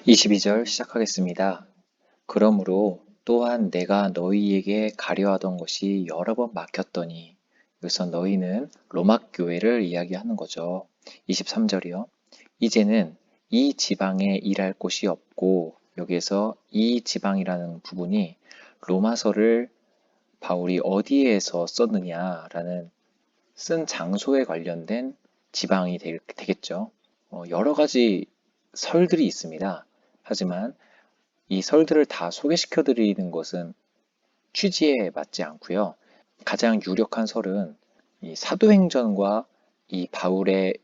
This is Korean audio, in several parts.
22절 시작하겠습니다. 그러므로 또한 내가 너희에게 가려하던 것이 여러 번 막혔더니, 여기서 너희는 로마 교회를 이야기하는 거죠. 23절이요. 이제는 이 지방에 일할 곳이 없고, 여기에서 이 지방이라는 부분이 로마서를 바울이 어디에서 썼느냐라는 쓴 장소에 관련된 지방이 되겠죠. 여러 가지 설들이 있습니다. 하지만 이 설들을 다 소개시켜 드리는 것은 취지에 맞지 않고요. 가장 유력한 설은 이 사도행전과 이 바울의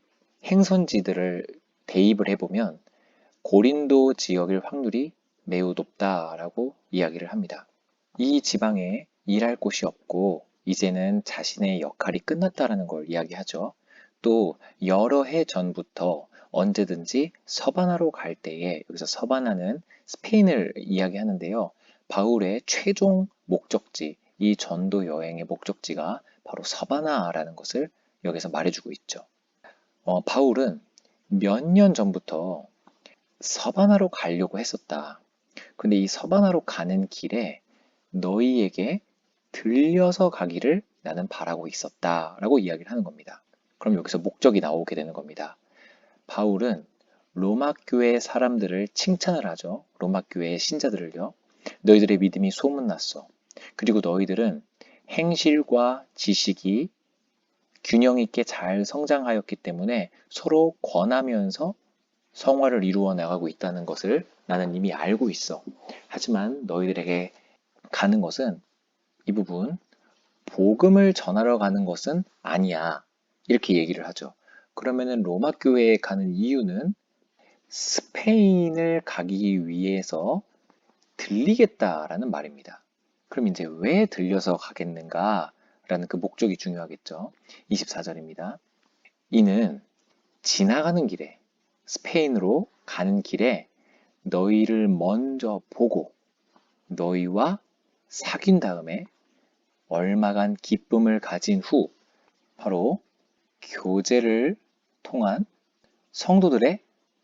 행선지들을 대입을 해보면 고린도 지역일 확률이 매우 높다라고 이야기를 합니다. 이 지방에 일할 곳이 없고 이제는 자신의 역할이 끝났다라는 걸 이야기하죠. 또 여러 해 전부터 언제든지 서바나로 갈 때에, 여기서 서바나는 스페인을 이야기하는데요. 바울의 최종 목적지, 이 전도 여행의 목적지가 바로 서바나라는 것을 여기서 말해주고 있죠. 바울은 몇 년 전부터 서바나로 가려고 했었다. 근데 이 서바나로 가는 길에 너희에게 들려서 가기를 나는 바라고 있었다 라고 이야기를 하는 겁니다. 그럼 여기서 목적이 나오게 되는 겁니다. 바울은 로마 교회 사람들을 칭찬을 하죠. 로마 교회의 신자들을요. 너희들의 믿음이 소문났어. 그리고 너희들은 행실과 지식이 균형 있게 잘 성장하였기 때문에 서로 권하면서 성화를 이루어 나가고 있다는 것을 나는 이미 알고 있어. 하지만 너희들에게 가는 것은 이 부분, 복음을 전하러 가는 것은 아니야. 이렇게 얘기를 하죠. 그러면은 로마 교회에 가는 이유는 스페인을 가기 위해서 들리겠다라는 말입니다. 그럼 이제 왜 들려서 가겠는가? 라는 그 목적이 중요하겠죠. 24절입니다. 이는 지나가는 길에, 스페인으로 가는 길에 너희를 먼저 보고 너희와 사귄 다음에 얼마간 기쁨을 가진 후 바로 교제를 통한 성도들의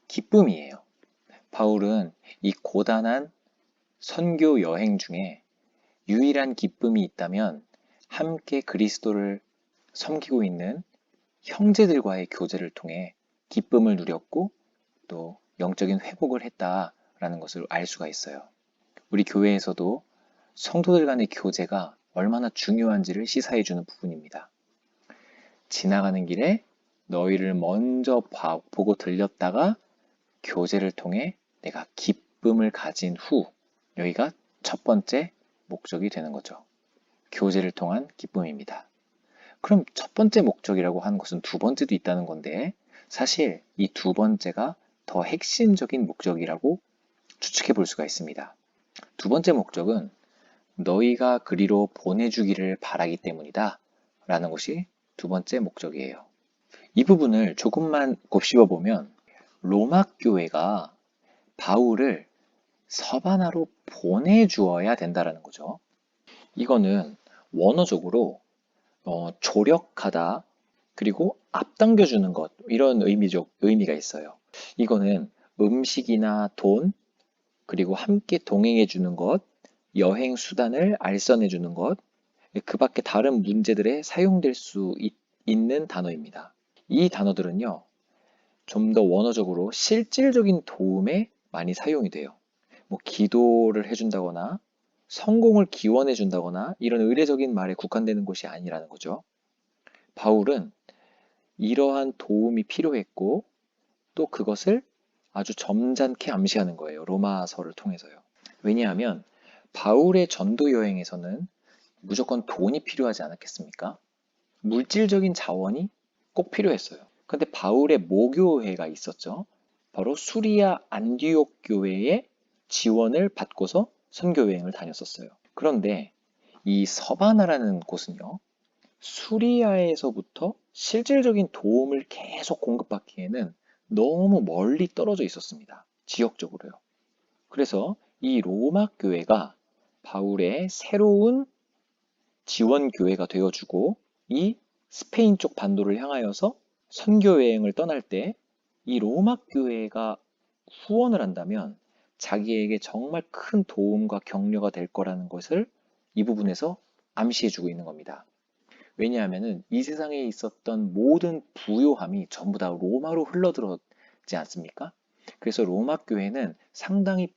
기쁨이에요. 바울은 이 고단한 선교 여행 중에 유일한 기쁨이 있다면 함께 그리스도를 섬기고 있는 형제들과의 교제를 통해 기쁨을 누렸고 또 영적인 회복을 했다라는 것을 알 수가 있어요. 우리 교회에서도 성도들 간의 교제가 얼마나 중요한지를 시사해주는 부분입니다. 지나가는 길에 너희를 먼저 보고 들렸다가 교제를 통해 내가 기쁨을 가진 후, 여기가 첫 번째 목적이 되는 거죠. 교제를 통한 기쁨입니다. 그럼 첫 번째 목적이라고 하는 것은 두 번째도 있다는 건데, 사실 이 두 번째가 더 핵심적인 목적이라고 추측해 볼 수가 있습니다. 두 번째 목적은 너희가 그리로 보내주기를 바라기 때문이다 라는 것이 두 번째 목적이에요. 이 부분을 조금만 곱씹어 보면 로마 교회가 바울을 서바나로 보내주어야 된다라는 거죠. 이거는 원어적으로 조력하다 그리고 앞당겨주는 것, 이런 의미가 있어요. 이거는 음식이나 돈 그리고 함께 동행해주는 것, 여행 수단을 알선해주는 것, 그 밖에 다른 문제들에 사용될 수 있는 단어입니다. 이 단어들은요, 좀 더 원어적으로 실질적인 도움에 많이 사용이 돼요. 뭐 기도를 해준다거나 성공을 기원해준다거나 이런 의례적인 말에 국한되는 것이 아니라는 거죠. 바울은 이러한 도움이 필요했고 또 그것을 아주 점잖게 암시하는 거예요. 로마서를 통해서요. 왜냐하면 바울의 전도 여행에서는 무조건 돈이 필요하지 않았겠습니까? 물질적인 자원이 꼭 필요했어요. 근데 바울의 모교회가 있었죠. 바로 수리아 안디옥 교회의 지원을 받고서 선교 여행을 다녔었어요. 그런데 이 서바나라는 곳은요, 수리아에서부터 실질적인 도움을 계속 공급받기에는 너무 멀리 떨어져 있었습니다. 지역적으로요. 그래서 이 로마 교회가 바울의 새로운 지원 교회가 되어주고 이 스페인 쪽 반도를 향하여서 선교 여행을 떠날 때 이 로마 교회가 후원을 한다면 자기에게 정말 큰 도움과 격려가 될 거라는 것을 이 부분에서 암시해주고 있는 겁니다. 왜냐하면 이 세상에 있었던 모든 부요함이 전부 다 로마로 흘러들었지 않습니까? 그래서 로마 교회는 상당히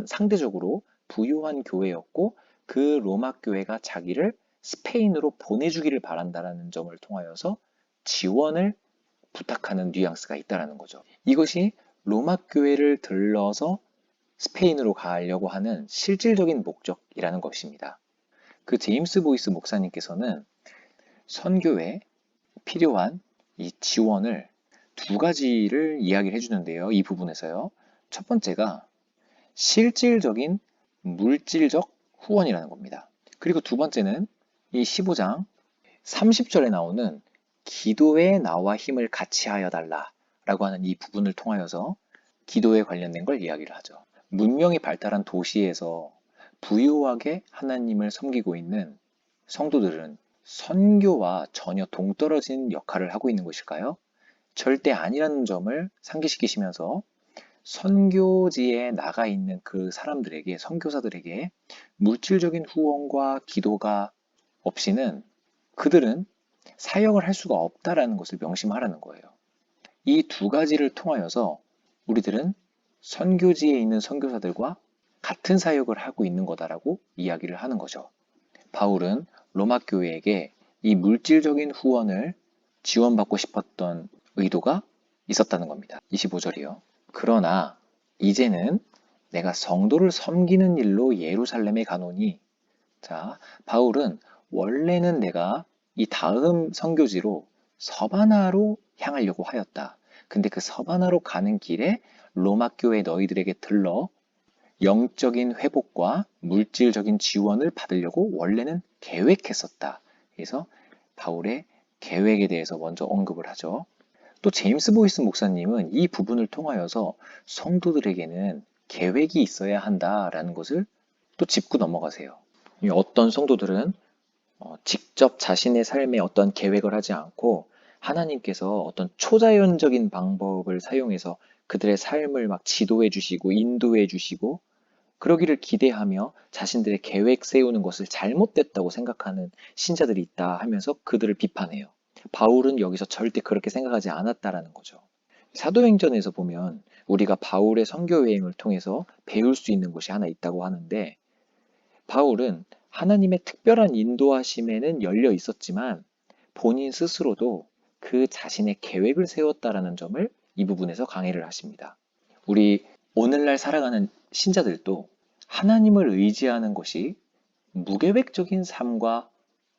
상대적으로 부요한 교회였고, 그 로마 교회가 자기를 스페인으로 보내주기를 바란다라는 점을 통하여서 지원을 부탁하는 뉘앙스가 있다라는 거죠. 이것이 로마 교회를 들러서 스페인으로 가려고 하는 실질적인 목적이라는 것입니다. 그 제임스 보이스 목사님께서는 선교에 필요한 이 지원을 두 가지를 이야기를 해주는데요. 이 부분에서요. 첫 번째가 실질적인 물질적 후원이라는 겁니다. 그리고 두 번째는 이 15장 30절에 나오는 기도에 나와 힘을 같이 하여 달라 라고 하는 이 부분을 통하여서 기도에 관련된 걸 이야기를 하죠. 문명이 발달한 도시에서 부유하게 하나님을 섬기고 있는 성도들은 선교와 전혀 동떨어진 역할을 하고 있는 것일까요? 절대 아니라는 점을 상기시키시면서 선교지에 나가 있는 그 사람들에게, 선교사들에게 물질적인 후원과 기도가 없이는 그들은 사역을 할 수가 없다라는 것을 명심하라는 거예요. 이 두 가지를 통하여서 우리들은 선교지에 있는 선교사들과 같은 사역을 하고 있는 거다라고 이야기를 하는 거죠. 바울은 로마 교회에게 이 물질적인 후원을 지원받고 싶었던 의도가 있었다는 겁니다. 25절이요. 그러나 이제는 내가 성도를 섬기는 일로 예루살렘에 가노니, 자, 바울은 원래는 내가 이 다음 선교지로 서바나로 향하려고 하였다. 근데 그 서바나로 가는 길에 로마 교회 너희들에게 들러 영적인 회복과 물질적인 지원을 받으려고 원래는 계획했었다. 그래서 바울의 계획에 대해서 먼저 언급을 하죠. 또 제임스 보이스 목사님은 이 부분을 통하여서 성도들에게는 계획이 있어야 한다라는 것을 또 짚고 넘어가세요. 어떤 성도들은 직접 자신의 삶에 어떤 계획을 하지 않고 하나님께서 어떤 초자연적인 방법을 사용해서 그들의 삶을 막 지도해 주시고 인도해 주시고 그러기를 기대하며 자신들의 계획 세우는 것을 잘못됐다고 생각하는 신자들이 있다 하면서 그들을 비판해요. 바울은 여기서 절대 그렇게 생각하지 않았다라는 거죠. 사도행전에서 보면 우리가 바울의 선교 여행을 통해서 배울 수 있는 것이 하나 있다고 하는데, 바울은 하나님의 특별한 인도하심에는 열려 있었지만 본인 스스로도 그 자신의 계획을 세웠다라는 점을 이 부분에서 강의를 하십니다. 우리 오늘날 살아가는 신자들도 하나님을 의지하는 것이 무계획적인 삶과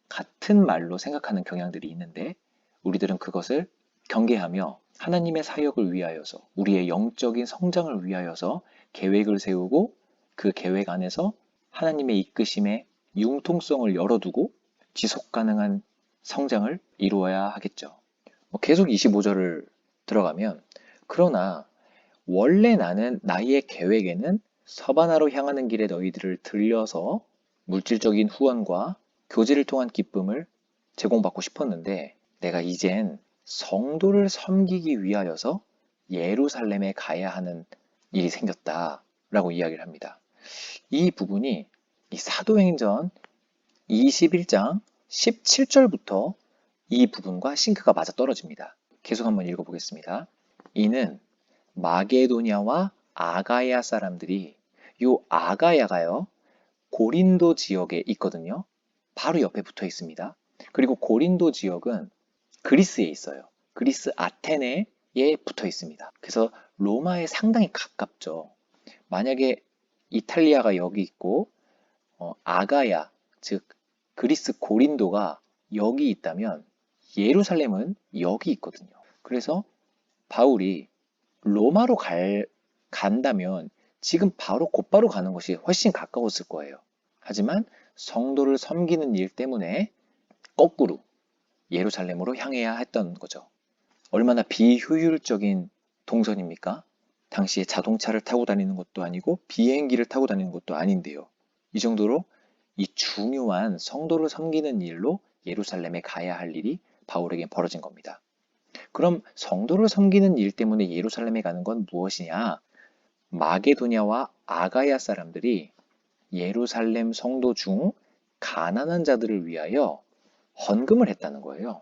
같은 말로 생각하는 경향들이 있는데, 우리들은 그것을 경계하며 하나님의 사역을 위하여서, 우리의 영적인 성장을 위하여서 계획을 세우고 그 계획 안에서 하나님의 이끄심에 융통성을 열어두고 지속 가능한 성장을 이루어야 하겠죠. 계속 25절을 들어가면, 그러나 원래 나의 계획에는 서바나로 향하는 길에 너희들을 들려서 물질적인 후원과 교제를 통한 기쁨을 제공받고 싶었는데, 내가 이젠 성도를 섬기기 위하여서 예루살렘에 가야 하는 일이 생겼다라고 이야기를 합니다. 이 부분이 이 사도행전 21장 17절부터 이 부분과 싱크가 맞아 떨어집니다. 계속 한번 읽어보겠습니다. 이는 마게도냐와 아가야 사람들이, 요 아가야가요 고린도 지역에 있거든요. 바로 옆에 붙어 있습니다. 그리고 고린도 지역은 그리스에 있어요. 그리스 아테네에 붙어 있습니다. 그래서 로마에 상당히 가깝죠. 만약에 이탈리아가 여기 있고 아가야, 즉 그리스 고린도가 여기 있다면 예루살렘은 여기 있거든요. 그래서 바울이 로마로 간다면 지금 바로 곧바로 가는 것이 훨씬 가까웠을 거예요. 하지만 성도를 섬기는 일 때문에 거꾸로 예루살렘으로 향해야 했던 거죠. 얼마나 비효율적인 동선입니까? 당시에 자동차를 타고 다니는 것도 아니고 비행기를 타고 다니는 것도 아닌데요. 이 정도로 이 중요한 성도를 섬기는 일로 예루살렘에 가야 할 일이 바울에게 벌어진 겁니다. 그럼 성도를 섬기는 일 때문에 예루살렘에 가는 건 무엇이냐? 마게도냐와 아가야 사람들이 예루살렘 성도 중 가난한 자들을 위하여 헌금을 했다는 거예요.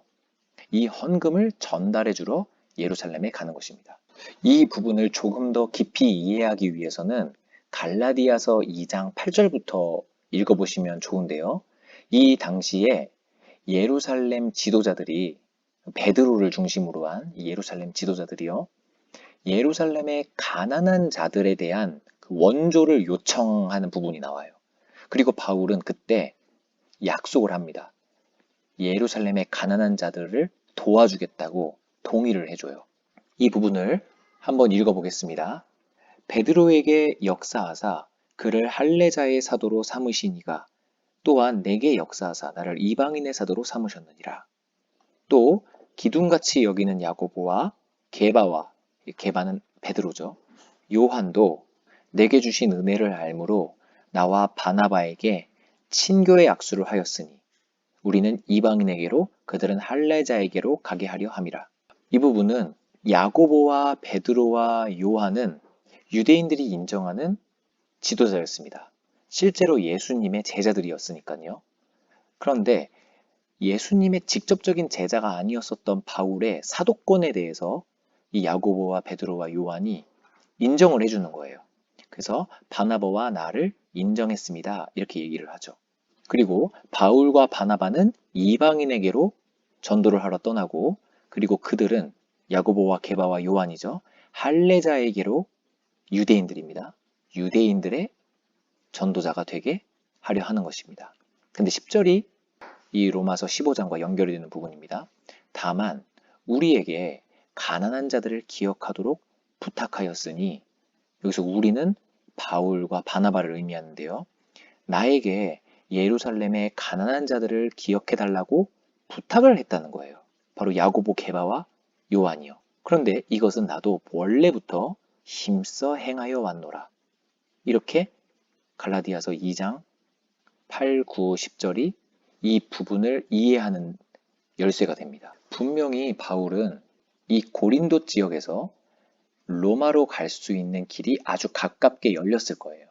이 헌금을 전달해 주러 예루살렘에 가는 것입니다. 이 부분을 조금 더 깊이 이해하기 위해서는 갈라디아서 2장 8절부터 읽어보시면 좋은데요. 이 당시에 예루살렘 지도자들이 베드로를 중심으로 한 예루살렘 지도자들이요. 예루살렘의 가난한 자들에 대한 그 원조를 요청하는 부분이 나와요. 그리고 바울은 그때 약속을 합니다. 예루살렘의 가난한 자들을 도와주겠다고 동의를 해줘요. 이 부분을 한번 읽어보겠습니다. 베드로에게 역사하사 그를 할례자의 사도로 삼으시니가 또한 내게 역사하사 나를 이방인의 사도로 삼으셨느니라. 또 기둥같이 여기는 야고보와 게바와, 게바는 베드로죠. 요한도 내게 주신 은혜를 알므로 나와 바나바에게 친교의 약수를 하였으니 우리는 이방인에게로 그들은 할례자에게로 가게 하려 함이라. 이 부분은 야고보와 베드로와 요한은 유대인들이 인정하는 지도자였습니다. 실제로 예수님의 제자들이었으니까요. 그런데 예수님의 직접적인 제자가 아니었었던 바울의 사도권에 대해서 이 야고보와 베드로와 요한이 인정을 해주는 거예요. 그래서 바나바와 나를 인정했습니다. 이렇게 얘기를 하죠. 그리고 바울과 바나바는 이방인에게로 전도를 하러 떠나고, 그리고 그들은 야고보와 게바와 요한이죠. 할례자에게로, 유대인들입니다. 유대인들의 전도자가 되게 하려 하는 것입니다. 근데 10절이 이 로마서 15장과 연결이 되는 부분입니다. 다만 우리에게 가난한 자들을 기억하도록 부탁하였으니, 여기서 우리는 바울과 바나바를 의미하는데요. 나에게 예루살렘의 가난한 자들을 기억해 달라고 부탁을 했다는 거예요. 바로 야고보, 게바와 요한이요. 그런데 이것은 나도 원래부터 힘써 행하여 왔노라. 이렇게 갈라디아서 2장 8, 9, 10절이 이 부분을 이해하는 열쇠가 됩니다. 분명히 바울은 이 고린도 지역에서 로마로 갈 수 있는 길이 아주 가깝게 열렸을 거예요.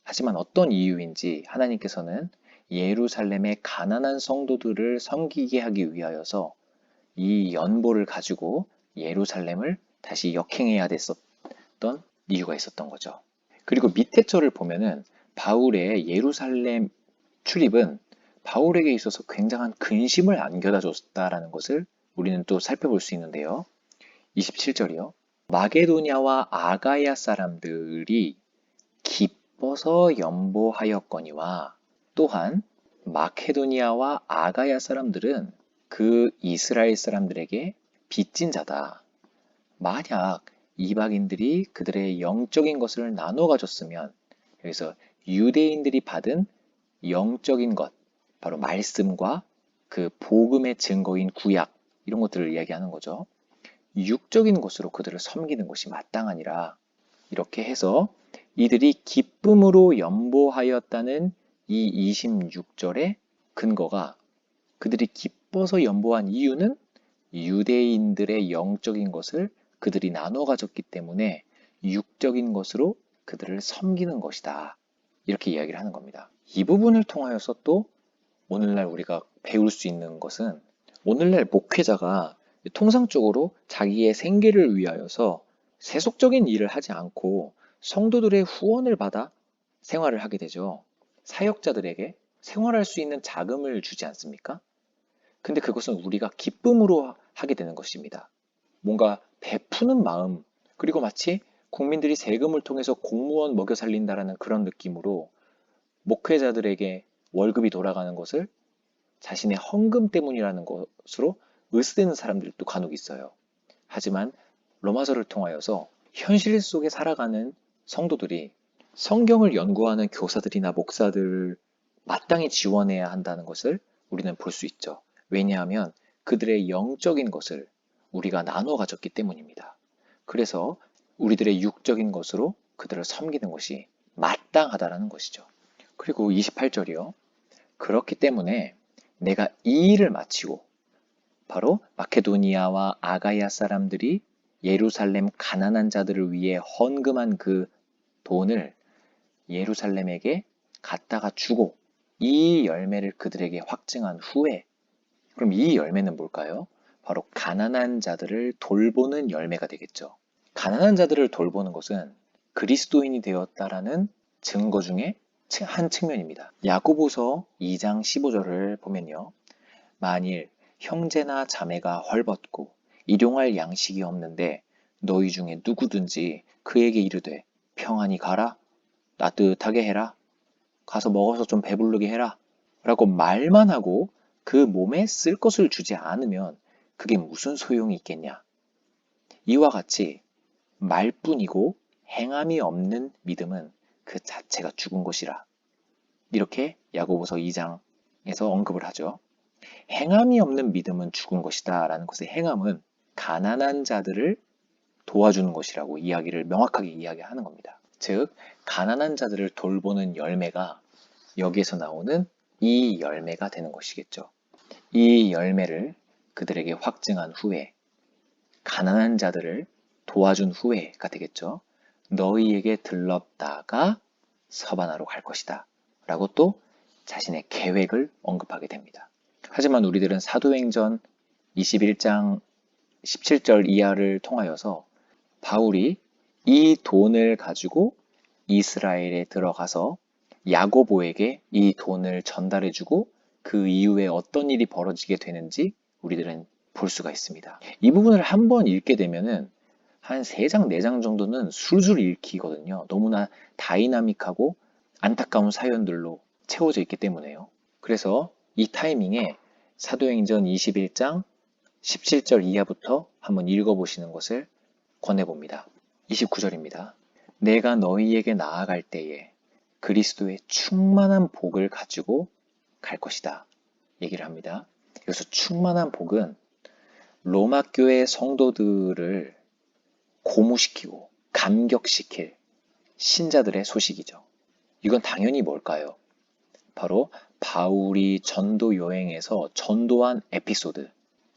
하지만 어떤 이유인지 하나님께서는 예루살렘의 가난한 성도들을 섬기게 하기 위하여서 이 연보를 가지고 예루살렘을 다시 역행해야 됐었던 이유가 있었던 거죠. 그리고 밑에 절을 보면은 바울의 예루살렘 출입은 바울에게 있어서 굉장한 근심을 안겨다 줬다라는 것을 우리는 또 살펴볼 수 있는데요. 27절이요. 마게도냐와 아가야 사람들이 기뻐서 연보하였거니와 또한 마케도니아와 아가야 사람들은 그 이스라엘 사람들에게 빚진 자다. 만약 이방인들이 그들의 영적인 것을 나눠 가졌으면, 여기서 유대인들이 받은 영적인 것, 바로 말씀과 그 복음의 증거인 구약, 이런 것들을 이야기하는 거죠. 육적인 것으로 그들을 섬기는 것이 마땅하니라. 이렇게 해서 이들이 기쁨으로 연보하였다는 이 26절의 근거가, 그들이 기뻐서 연보한 이유는 유대인들의 영적인 것을 그들이 나눠 가졌기 때문에 육적인 것으로 그들을 섬기는 것이다. 이렇게 이야기를 하는 겁니다. 이 부분을 통하여서 또 오늘날 우리가 배울 수 있는 것은, 오늘날 목회자가 통상적으로 자기의 생계를 위하여서 세속적인 일을 하지 않고 성도들의 후원을 받아 생활을 하게 되죠. 사역자들에게 생활할 수 있는 자금을 주지 않습니까? 근데 그것은 우리가 기쁨으로 하게 되는 것입니다. 뭔가 베푸는 마음, 그리고 마치 국민들이 세금을 통해서 공무원 먹여 살린다라는 그런 느낌으로 목회자들에게 월급이 돌아가는 것을 자신의 헌금 때문이라는 것으로 으스대는 사람들도 간혹 있어요. 하지만 로마서를 통하여서 현실 속에 살아가는 성도들이 성경을 연구하는 교사들이나 목사들을 마땅히 지원해야 한다는 것을 우리는 볼 수 있죠. 왜냐하면 그들의 영적인 것을 우리가 나눠 가졌기 때문입니다. 그래서 우리들의 육적인 것으로 그들을 섬기는 것이 마땅하다라는 것이죠. 그리고 28절이요. 그렇기 때문에 내가 이 일을 마치고, 바로 마케도니아와 아가야 사람들이 예루살렘 가난한 자들을 위해 헌금한 그 돈을 예루살렘에게 갖다가 주고 이 열매를 그들에게 확증한 후에, 그럼 이 열매는 뭘까요? 바로 가난한 자들을 돌보는 열매가 되겠죠. 가난한 자들을 돌보는 것은 그리스도인이 되었다라는 증거 중에 한 측면입니다. 야고보서 2장 15절을 보면요. 만일 형제나 자매가 헐벗고 일용할 양식이 없는데 너희 중에 누구든지 그에게 이르되 평안히 가라, 따뜻하게 해라, 가서 먹어서 좀 배부르게 해라 라고 말만 하고 그 몸에 쓸 것을 주지 않으면 그게 무슨 소용이 있겠냐. 이와 같이 말뿐이고 행함이 없는 믿음은 그 자체가 죽은 것이라. 이렇게 야고보서 2장에서 언급을 하죠. 행함이 없는 믿음은 죽은 것이다 라는 것의 행함은 가난한 자들을 도와주는 것이라고 이야기를 명확하게 이야기하는 겁니다. 즉 가난한 자들을 돌보는 열매가 여기에서 나오는 이 열매가 되는 것이겠죠. 이 열매를 그들에게 확증한 후에, 가난한 자들을 도와준 후에가 되겠죠. 너희에게 들렀다가 서바나로 갈 것이다 라고 또 자신의 계획을 언급하게 됩니다. 하지만 우리들은 사도행전 21장 17절 이하를 통하여서 바울이 이 돈을 가지고 이스라엘에 들어가서 야고보에게 이 돈을 전달해주고 그 이후에 어떤 일이 벌어지게 되는지 우리들은 볼 수가 있습니다. 이 부분을 한번 읽게 되면은 한 3장, 4장 정도는 술술 읽히거든요. 너무나 다이나믹하고 안타까운 사연들로 채워져 있기 때문에요. 그래서 이 타이밍에 사도행전 21장 17절 이하부터 한번 읽어보시는 것을 권해봅니다. 29절입니다. 내가 너희에게 나아갈 때에 그리스도의 충만한 복을 가지고 갈 것이다. 얘기를 합니다. 여기서 충만한 복은 로마 교회 성도들을 고무시키고 감격시킬 신자들의 소식이죠. 이건 당연히 뭘까요? 바로 바울이 전도 여행에서 전도한 에피소드,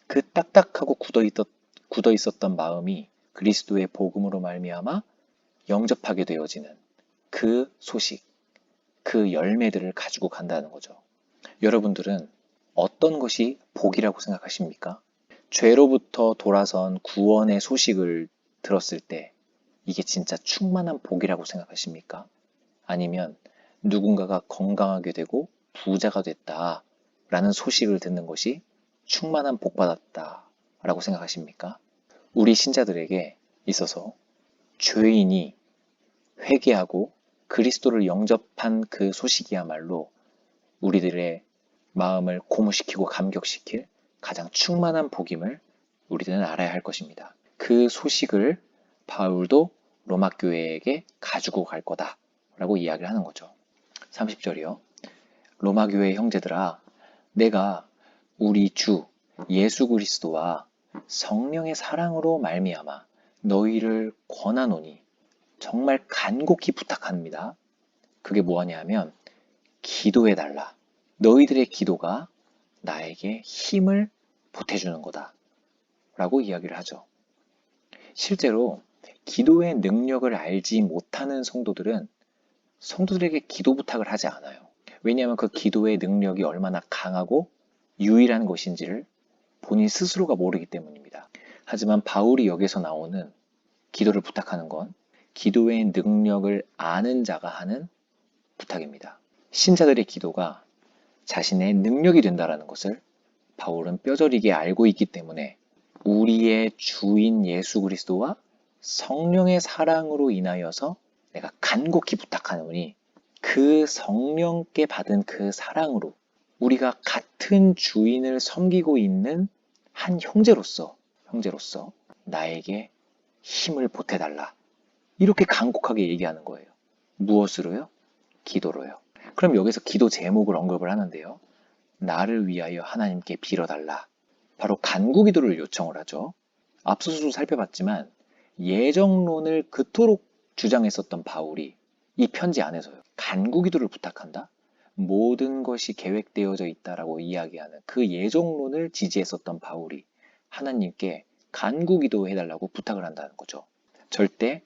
그 딱딱하고 굳어 있었던 마음이 그리스도의 복음으로 말미암아 영접하게 되어지는 그 소식, 그 열매들을 가지고 간다는 거죠. 여러분들은 어떤 것이 복이라고 생각하십니까? 죄로부터 돌아선 구원의 소식을 들었을 때 이게 진짜 충만한 복이라고 생각하십니까? 아니면 누군가가 건강하게 되고 부자가 됐다라는 소식을 듣는 것이 충만한 복 받았다라고 생각하십니까? 우리 신자들에게 있어서 죄인이 회개하고 그리스도를 영접한 그 소식이야말로 우리들의 마음을 고무시키고 감격시킬 가장 충만한 복임을 우리들은 알아야 할 것입니다. 그 소식을 바울도 로마 교회에게 가지고 갈 거다라고 이야기를 하는 거죠. 30절이요. 로마 교회 형제들아, 내가 우리 주 예수 그리스도와 성령의 사랑으로 말미암아 너희를 권하노니 정말 간곡히 부탁합니다. 그게 뭐하냐 하면 기도해달라. 너희들의 기도가 나에게 힘을 보태주는 거다 라고 이야기를 하죠. 실제로 기도의 능력을 알지 못하는 성도들에게 기도 부탁을 하지 않아요. 왜냐하면 그 기도의 능력이 얼마나 강하고 유일한 것인지를 본인 스스로가 모르기 때문입니다. 하지만 바울이 여기서 나오는 기도를 부탁하는 건 기도의 능력을 아는 자가 하는 부탁입니다. 신자들의 기도가 자신의 능력이 된다는 것을 바울은 뼈저리게 알고 있기 때문에 우리의 주인 예수 그리스도와 성령의 사랑으로 인하여서 내가 간곡히 부탁하노니 그 성령께 받은 그 사랑으로 우리가 같은 주인을 섬기고 있는 한 형제로서 나에게 힘을 보태달라. 이렇게 간곡하게 얘기하는 거예요. 무엇으로요? 기도로요. 그럼 여기서 기도 제목을 언급을 하는데요. 나를 위하여 하나님께 빌어달라. 바로 간구기도를 요청을 하죠. 앞서서도 살펴봤지만 예정론을 그토록 주장했었던 바울이 이 편지 안에서요. 간구기도를 부탁한다. 모든 것이 계획되어져 있다라고 이야기하는 그 예정론을 지지했었던 바울이 하나님께 간구기도 해달라고 부탁을 한다는 거죠. 절대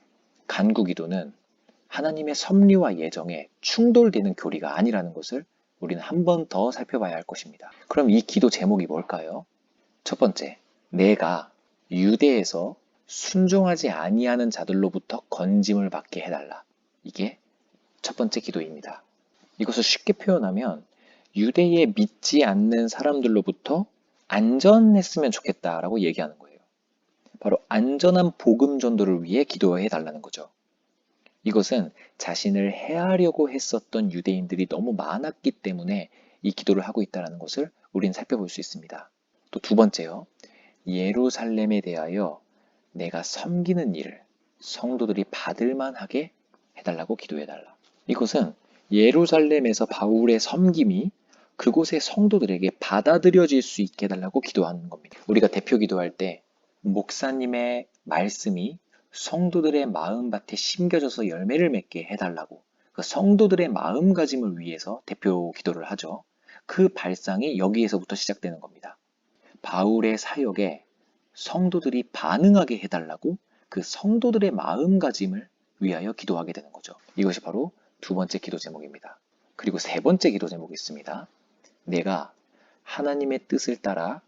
간구기도는 하나님의 섭리와 예정에 충돌되는 교리가 아니라는 것을 우리는 한 번 더 살펴봐야 할 것입니다. 그럼 이 기도 제목이 뭘까요? 첫 번째, 내가 유대에서 순종하지 아니하는 자들로부터 건짐을 받게 해달라. 이게 첫 번째 기도입니다. 이것을 쉽게 표현하면 유대에 믿지 않는 사람들로부터 안전했으면 좋겠다라고 얘기하는 거예요. 바로 안전한 복음 전도를 위해 기도해 달라는 거죠. 이것은 자신을 해하려고 했었던 유대인들이 너무 많았기 때문에 이 기도를 하고 있다는 것을 우리는 살펴볼 수 있습니다. 또 두 번째요. 예루살렘에 대하여 내가 섬기는 일을 성도들이 받을 만하게 해달라고 기도해달라. 이것은 예루살렘에서 바울의 섬김이 그곳의 성도들에게 받아들여질 수 있게 해달라고 기도하는 겁니다. 우리가 대표 기도할 때 목사님의 말씀이 성도들의 마음밭에 심겨져서 열매를 맺게 해달라고 그 성도들의 마음가짐을 위해서 대표 기도를 하죠. 그 발상이 여기에서부터 시작되는 겁니다. 바울의 사역에 성도들이 반응하게 해달라고 그 성도들의 마음가짐을 위하여 기도하게 되는 거죠. 이것이 바로 두 번째 기도 제목입니다. 그리고 세 번째 기도 제목이 있습니다. 내가 하나님의 뜻을 따라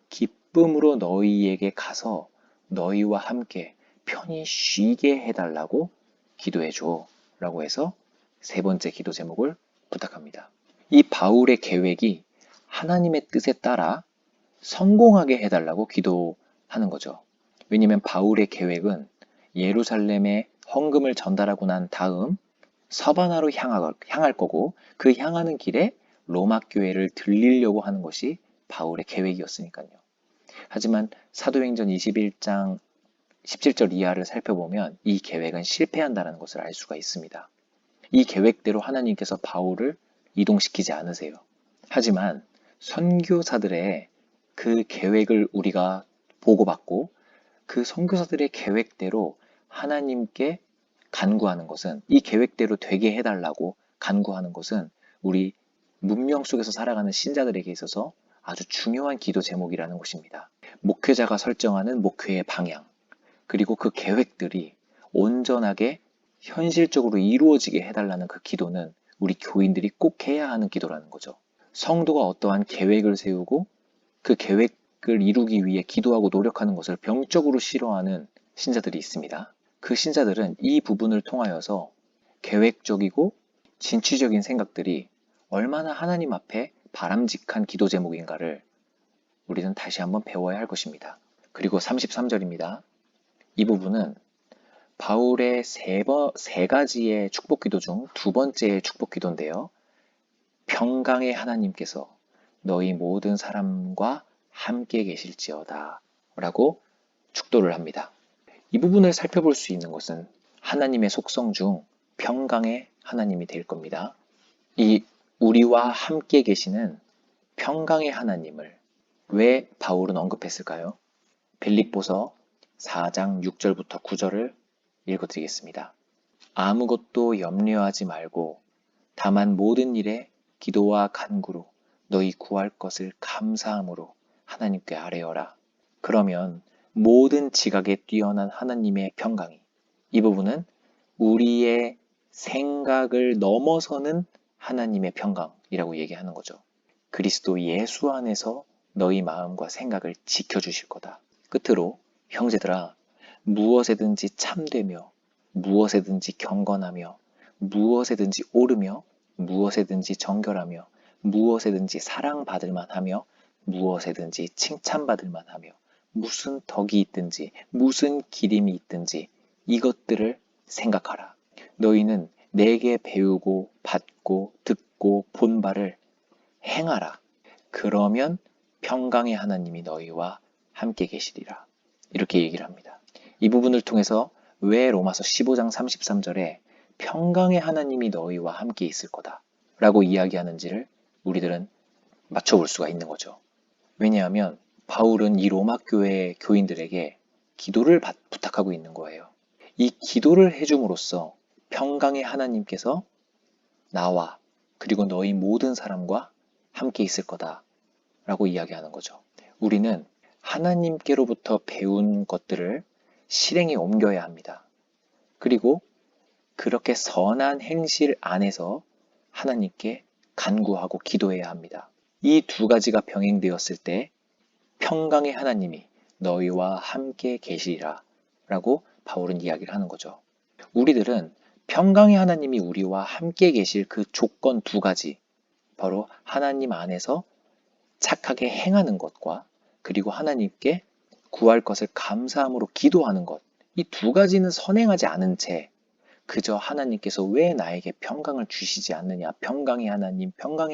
기쁨으로 너희에게 가서 너희와 함께 편히 쉬게 해달라고 기도해줘 라고 해서 세 번째 기도 제목을 부탁합니다. 이 바울의 계획이 하나님의 뜻에 따라 성공하게 해달라고 기도하는 거죠. 왜냐하면 바울의 계획은 예루살렘에 헌금을 전달하고 난 다음 서바나로 향할 거고 그 향하는 길에 로마 교회를 들리려고 하는 것이 바울의 계획이었으니까요. 하지만 사도행전 21장 17절 이하를 살펴보면 이 계획은 실패한다는 것을 알 수가 있습니다. 이 계획대로 하나님께서 바울을 이동시키지 않으세요. 하지만 선교사들의 그 계획을 우리가 보고받고 그 선교사들의 계획대로 하나님께 간구하는 것은 이 계획대로 되게 해달라고 간구하는 것은 우리 문명 속에서 살아가는 신자들에게 있어서 아주 중요한 기도 제목이라는 것입니다. 목회자가 설정하는 목회의 방향 그리고 그 계획들이 온전하게 현실적으로 이루어지게 해달라는 그 기도는 우리 교인들이 꼭 해야 하는 기도라는 거죠. 성도가 어떠한 계획을 세우고 그 계획을 이루기 위해 기도하고 노력하는 것을 병적으로 싫어하는 신자들이 있습니다. 그 신자들은 이 부분을 통하여서 계획적이고 진취적인 생각들이 얼마나 하나님 앞에 바람직한 기도 제목인가를 우리는 다시 한번 배워야 할 것입니다. 그리고 33절입니다. 이 부분은 바울의 세 가지의 축복 기도 중 두 번째의 축복 기도인데요. 평강의 하나님께서 너희 모든 사람과 함께 계실지어다 라고 축도를 합니다. 이 부분을 살펴볼 수 있는 것은 하나님의 속성 중 평강의 하나님이 될 겁니다. 이 우리와 함께 계시는 평강의 하나님을 왜 바울은 언급했을까요? 빌립보서 4장 6절부터 9절을 읽어드리겠습니다. 아무것도 염려하지 말고 다만 모든 일에 기도와 간구로 너희 구할 것을 감사함으로 하나님께 아뢰어라. 그러면 모든 지각에 뛰어난 하나님의 평강이 이 부분은 우리의 생각을 넘어서는 하나님의 평강이라고 얘기하는 거죠. 그리스도 예수 안에서 너희 마음과 생각을 지켜주실 거다. 끝으로 형제들아 무엇에든지 참되며 무엇에든지 경건하며 무엇에든지 옳으며 무엇에든지 정결하며 무엇에든지 사랑받을 만하며 무엇에든지 칭찬받을 만하며 무슨 덕이 있든지 무슨 기림이 있든지 이것들을 생각하라. 너희는 내게 배우고 받고 듣고 본 바를 행하라. 그러면 평강의 하나님이 너희와 함께 계시리라. 이렇게 얘기를 합니다. 이 부분을 통해서 왜 로마서 15장 33절에 평강의 하나님이 너희와 함께 있을 거다 라고 이야기하는지를 우리들은 맞춰볼 수가 있는 거죠. 왜냐하면 바울은 이 로마 교회 교인들에게 기도를 부탁하고 있는 거예요. 이 기도를 해줌으로써 평강의 하나님께서 나와 그리고 너희 모든 사람과 함께 있을 거다 라고 이야기하는 거죠. 우리는 하나님께로부터 배운 것들을 실행에 옮겨야 합니다. 그리고 그렇게 선한 행실 안에서 하나님께 간구하고 기도해야 합니다. 이 두 가지가 병행되었을 때 평강의 하나님이 너희와 함께 계시리라 라고 바울은 이야기를 하는 거죠. 우리들은 평강의 하나님이 우리와 함께 계실 그 조건 두 가지, 바로 하나님 안에서 착하게 행하는 것과 그리고 하나님께 구할 것을 감사함으로 기도하는 것, 이 두 가지는 선행하지 않은 채 그저 하나님께서 왜 나에게 평강을 주시지 않느냐, 평강의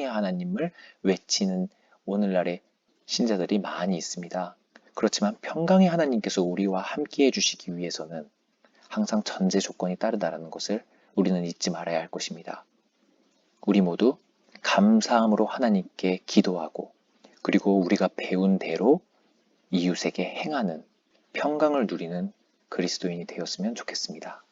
하나님을 외치는 오늘날의 신자들이 많이 있습니다. 그렇지만 평강의 하나님께서 우리와 함께 해주시기 위해서는 항상 전제 조건이 따르다라는 것을 우리는 잊지 말아야 할 것입니다. 우리 모두 감사함으로 하나님께 기도하고 그리고 우리가 배운 대로 이웃에게 행하는 평강을 누리는 그리스도인이 되었으면 좋겠습니다.